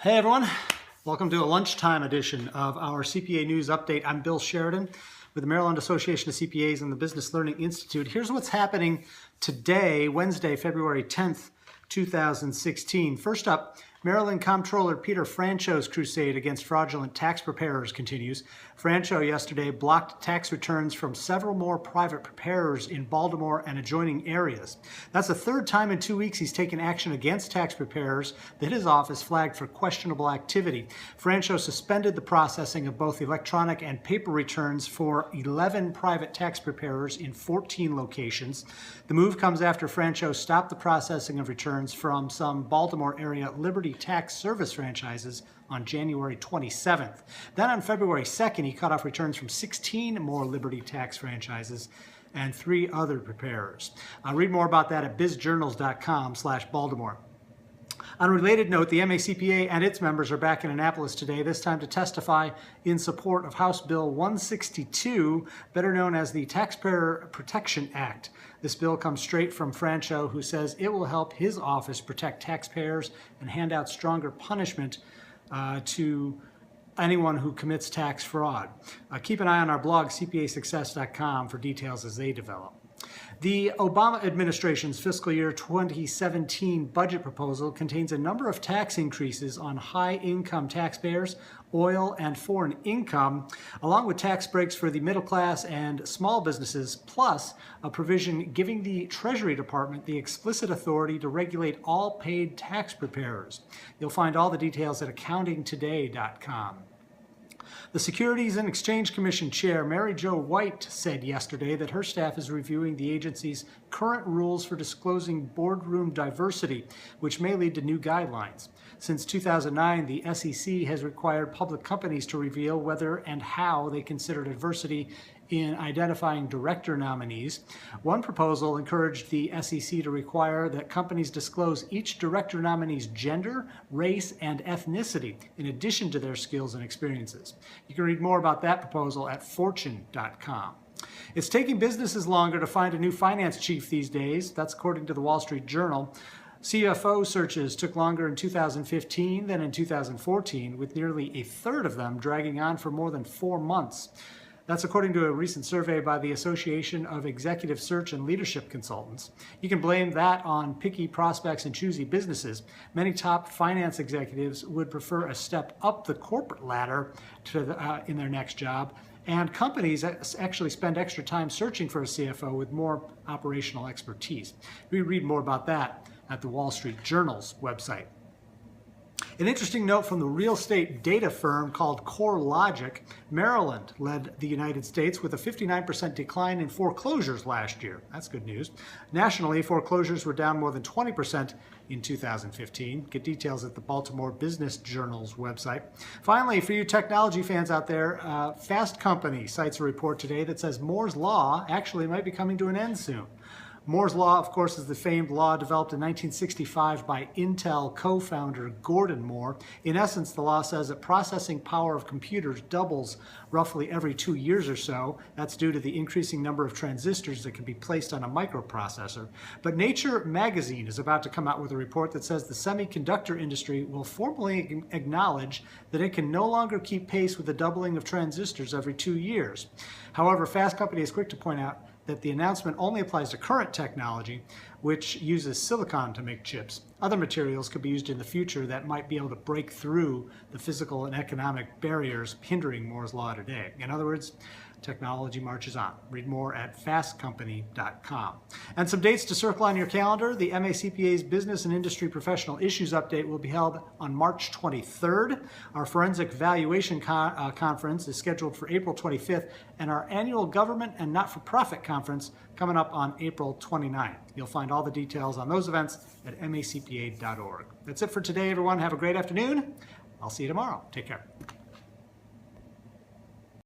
Hey everyone, welcome to a lunchtime edition of our CPA News Update. I'm Bill Sheridan with the Maryland Association of CPAs and the Business Learning Institute. Here's what's happening today, Wednesday, February 10th, 2016. First up, Maryland Comptroller Peter Francho's crusade against fraudulent tax preparers continues. Francho yesterday blocked tax returns from several more private preparers in Baltimore and adjoining areas. That's the third time in 2 weeks he's taken action against tax preparers that his office flagged for questionable activity. Francho suspended the processing of both electronic and paper returns for 11 private tax preparers in 14 locations. The move comes after Francho stopped the processing of returns from some Baltimore area Liberty Tax Service franchises on January 27th. Then on February 2nd, he cut off returns from 16 more Liberty Tax franchises and 3 other preparers. Read more about that at bizjournals.com/Baltimore. On a related note, the MACPA and its members are back in Annapolis today, this time to testify in support of House Bill 162, better known as the Taxpayer Protection Act. This bill comes straight from Francho, who says it will help his office protect taxpayers and hand out stronger punishment to anyone who commits tax fraud. Keep an eye on our blog, cpasuccess.com, for details as they develop. The Obama administration's fiscal year 2017 budget proposal contains a number of tax increases on high-income taxpayers, oil and foreign income, along with tax breaks for the middle class and small businesses, plus a provision giving the Treasury Department the explicit authority to regulate all paid tax preparers. You'll find all the details at accountingtoday.com. The Securities and Exchange Commission Chair, Mary Jo White, said yesterday that her staff is reviewing the agency's current rules for disclosing boardroom diversity, which may lead to new guidelines. Since 2009, the SEC has required public companies to reveal whether and how they consider diversity in identifying director nominees. One proposal encouraged the SEC to require that companies disclose each director nominee's gender, race, and ethnicity, in addition to their skills and experiences. You can read more about that proposal at fortune.com. It's taking businesses longer to find a new finance chief these days. That's according to the Wall Street Journal. CFO searches took longer in 2015 than in 2014, with nearly a third of them dragging on for more than 4 months. That's according to a recent survey by the Association of Executive Search and Leadership Consultants. You can blame that on picky prospects and choosy businesses. Many top finance executives would prefer a step up the corporate ladder in their next job, and companies actually spend extra time searching for a CFO with more operational expertise. We read more about that at the Wall Street Journal's website. An interesting note from the real estate data firm called CoreLogic, Maryland led the United States with a 59% decline in foreclosures last year. That's good news. Nationally, foreclosures were down more than 20% in 2015. Get details at the Baltimore Business Journal's website. Finally, for you technology fans out there, Fast Company cites a report today that says Moore's Law actually might be coming to an end soon. Moore's Law, of course, is the famed law developed in 1965 by Intel co-founder Gordon Moore. In essence, the law says that processing power of computers doubles roughly every 2 years or so. That's due to the increasing number of transistors that can be placed on a microprocessor. But Nature magazine is about to come out with a report that says the semiconductor industry will formally acknowledge that it can no longer keep pace with the doubling of transistors every 2 years. However, Fast Company is quick to point out that the announcement only applies to current technology, which uses silicon to make chips. Other materials could be used in the future that might be able to break through the physical and economic barriers hindering Moore's Law today. In other words, technology marches on. Read more at fastcompany.com. And some dates to circle on your calendar. The MACPA's Business and Industry Professional Issues Update will be held on March 23rd. Our Forensic Valuation Conference is scheduled for April 25th, and our annual Government and Not-for-Profit Conference coming up on April 29th. You'll find all the details on those events at macpa.org. That's it for today, everyone. Have a great afternoon. I'll see you tomorrow. Take care.